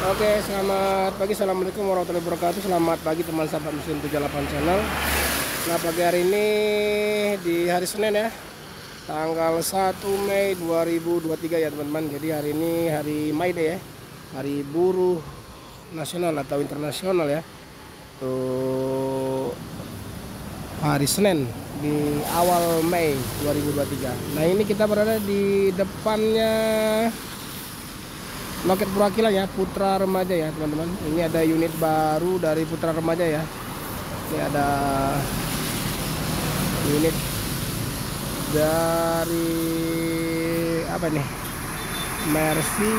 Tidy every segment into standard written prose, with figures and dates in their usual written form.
Oke, selamat pagi. Assalamualaikum warahmatullahi wabarakatuh. Selamat pagi teman sahabat Muslim 78 Channel. Nah, pagi hari ini di hari Senin ya, tanggal 1 Mei 2023 ya teman-teman. Jadi hari ini hari May Day ya, hari buruh nasional atau internasional ya. Tuh, hari Senin di awal Mei 2023. Nah, ini kita berada di depannya loket perwakilan ya, Putra Remaja ya teman-teman. Ini ada unit baru dari Putra Remaja ya. Ini ada unit dari apa nih, Mercy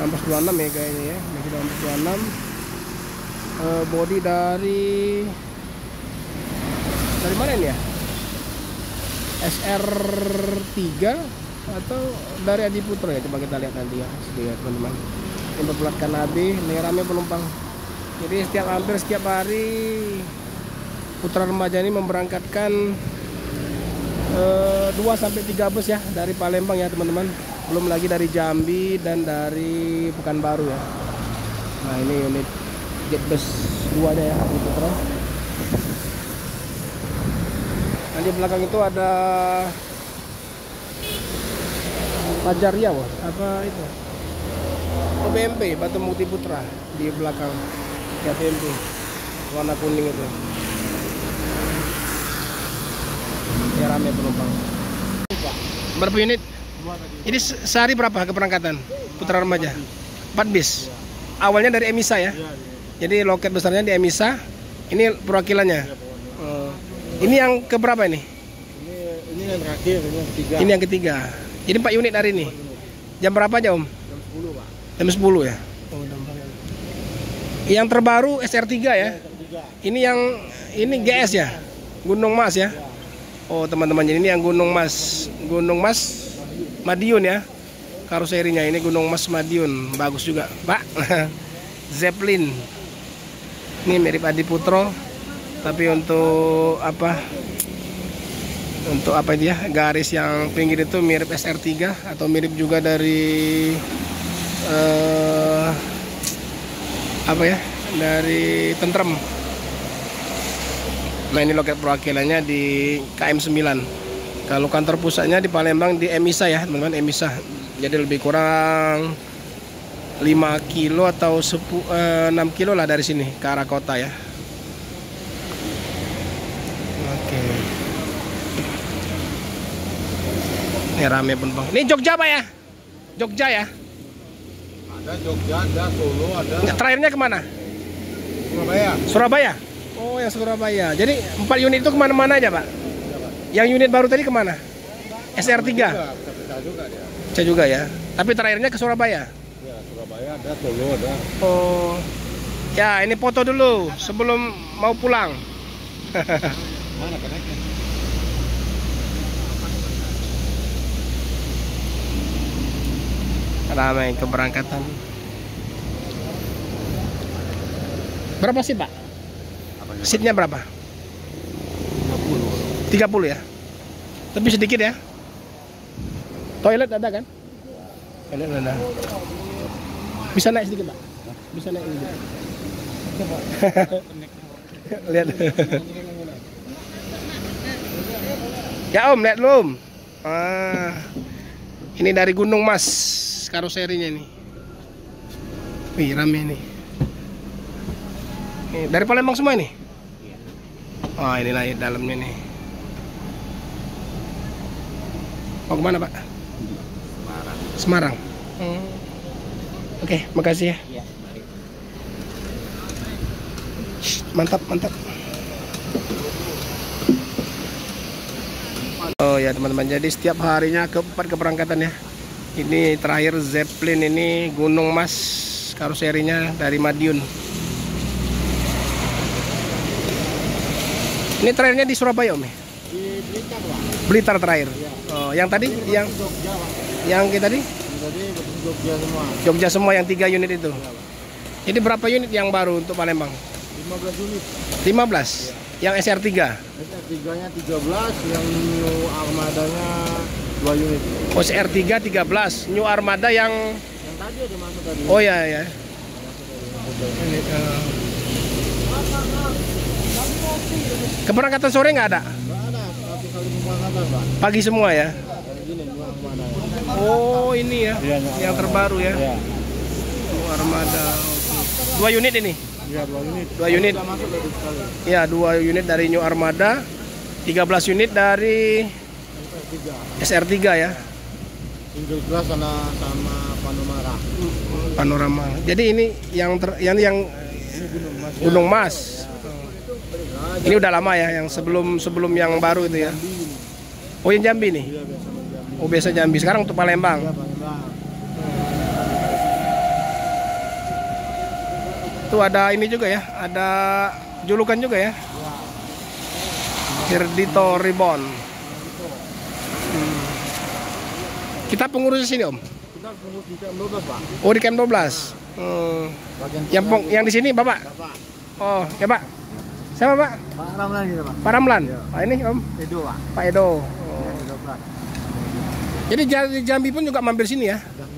1626 ya kayaknya ya, Mercy 1626. Body dari mana ini ya, SR3 atau dari Adi Putra ya, coba kita lihat nanti ya teman-teman. Ini berplatkan AB, ini rame penumpang. Jadi hampir setiap hari Putra Remaja ini memberangkatkan 2-3 bus ya dari Palembang ya teman-teman. Belum lagi dari Jambi dan dari Pekanbaru ya. Nah, ini unit jet bus 2 nya ya, Adi Putra. Nah, di belakang itu ada Fajar Riau, apa itu? BMP Batu Mukti Putra di belakang ya, BMP warna kuning itu. Ya, rame penumpang. Berapa unit? Ini sehari berapa keberangkatan Putra Remaja? 4 bis. Awalnya dari Emisa ya. Jadi loket besarnya di Emisa. Ini perwakilannya. Ini yang keberapa ini? Ini yang terakhir, ini yang ketiga. Ini yang ketiga. Jadi 4 unit hari ini. Jam berapa aja Om? Jam 10 Pak. Jam 10 ya. Yang terbaru SR3 ya. Ini GS ya. Gunung Mas ya. Oh teman-teman, ini yang Gunung Mas Madiun ya. Karoserinya ini Gunung Mas Madiun, bagus juga Pak. Zeppelin. Ini mirip Adi Putro, tapi untuk apa? Untuk apa dia, garis yang pinggir itu mirip SR3 atau mirip juga dari apa ya, dari Tentrem. Nah, ini loket perwakilannya di KM9. Kalau kantor pusatnya di Palembang di Emisa ya teman-teman, Emisa. Jadi lebih kurang 5 kilo atau 6 kilo lah dari sini ke arah kota ya. Oke. Ini rame penumpang. Ini Jogja Pak ya? Jogja ya? Ada Jogja, ada Solo, ada. Terakhirnya kemana? Surabaya. Surabaya? Oh, yang Surabaya. Jadi 4 unit itu kemana-mana aja Pak? Yang unit baru tadi kemana? SR3? Pecah juga dia. Pecah juga ya. Tapi terakhirnya ke Surabaya? Ya, Surabaya ada, Solo ada. Oh. Ya, ini foto dulu sebelum mau pulang. Mana kenaikan? Ramai keberangkatan. Berapa sih Pak? Seatnya berapa? 30 ya? Lebih sedikit ya? Toilet ada kan? Toilet ada. Bisa naik sedikit Pak? Bisa naik sedikit. Lihat. Ya Om, lihat belum? Ini dari Gunung Mas karoserinya nih. Wih, rame nih. Dari Palembang semua ini? Oh, inilah dalamnya nih. Mau kemana Pak? Semarang. Oke, makasih ya. Mantap. Oh ya teman-teman, jadi setiap harinya keempat keberangkatan ya. Ini terakhir Zeppelin ini Gunung Mas karoserinya dari Madiun. Ini terakhirnya di Surabaya Om ya? Di Blitar Pak. Blitar terakhir. Ya. Oh, yang tadi yang Jogja Pak. yang kita tadi Tadi Jogja semua. Jogja semua yang 3 unit itu. Ya, Jadi berapa unit yang baru untuk Palembang? 15 unit. 15. Ya. Yang SR3. SR3-nya 13, yang New Armadanya 2 unit. Oh, SR3 13. New Armada yang Tadi ada masuk tadi. Oh ya ya. Ini, keberangkatan sore nggak ada? Nggak ada, satu kali pemberangkatan Pak. Pagi semua ya? Kayak gini, New Armada. Oh ini ya, Iya, New yang Armada. terbaru ya. Iya. New Armada. Oke. 2 unit ini? Iya, 2 unit. 2 unit. Udah masuk tadi sekali. Ya 2 unit dari New Armada, 13 unit dari SR3. SR3 ya. Single glass sama panorama. Panorama. Jadi ini yang Ini Gunung Mas. Gunung Mas. Ini udah lama ya, yang sebelum yang baru itu ya. Oh yang Jambi nih. Iya, biasa Jambi. Oh biasa Jambi. Sekarang untuk Palembang. Iya, Palembang. Tuh ada ini juga ya, ada julukan juga ya. Hirdito Ribbon. Kita pengurus di sini Om. Kita pengurus di Camp 12 Pak. Oh di Camp 12. Bagian Yang di sini Bapak. Bapak. Oh ya Pak. Siapa Pak? Pak Ramlan gitu Pak. Pak Ramlan. Iya. Pak ini Om. Edo Pak. Pak Edo. Oh. Iya, 12. Jadi di Jambi pun juga mampir sini ya? Enggak.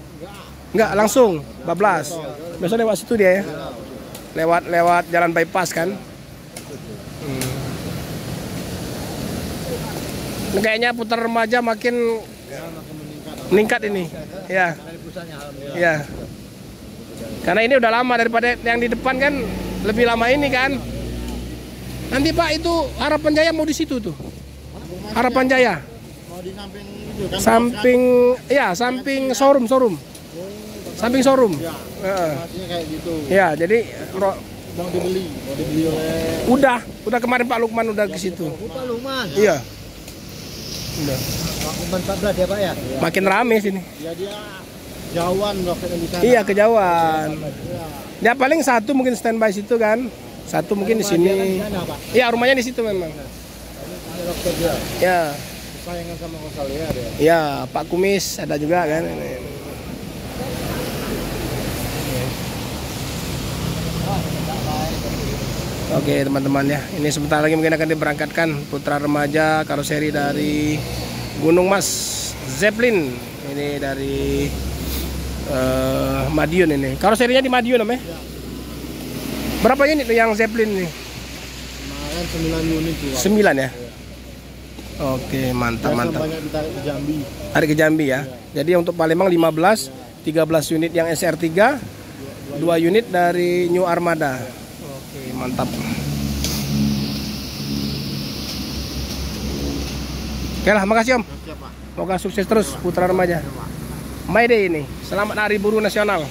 Enggak langsung, bablas. Biasa lewat situ dia ya. Lewat jalan bypass kan. Ini kayaknya putar remaja makin Ya, makin meningkat meningkat. ini. Ya, Dari pusatnya alhamdulillah. ya. Karena ini udah lama daripada yang di depan kan lebih lama ini kan. Nanti Pak itu Harapan Jaya mau di situ tuh. Harapan Jaya. Mau di samping itu kan. Samping ya, samping showroom. Samping showroom. Ya. Heeh. Masihnya kayak gitu. Ya, jadi Mau dibeli oleh udah kemarin Pak Lukman udah ke situ. Pak Luman. Iya. Udah. Pak Luman 14 ya Pak ya? Makin rame sini. Ya dia jauhan roket di sana. Iya, kejauhan. Ya. Ya paling satu mungkin standby situ kan. Satu mungkin di Dia kan sini. di sana, Pak. Iya, rumahnya di situ memang. Ini roket dia. Ya. Sayangan sama Australia dia. Ya, Pak Kumis ada juga kan. Oke teman-teman ya, ini sebentar lagi mungkin akan diberangkatkan putra remaja karoseri dari Gunung Mas Zeppelin. Ini dari Madiun ini. Karoserinya di Madiun namanya. Ya. Berapa unit tuh yang Zeppelin ini? Kemarin 9 unit tuh. 9 ya. Oke, mantap Biasa mantap. banyak ditarik ke Jambi. Tarik ke Jambi ya. Jadi untuk Palembang 15, 13 unit yang SR3, 2 unit dari New Armada. Oke, mantap. Oke lah, makasih Om. Siap Pak. Semoga sukses terus putra remaja. May Day ini. Selamat Hari Buruh Nasional.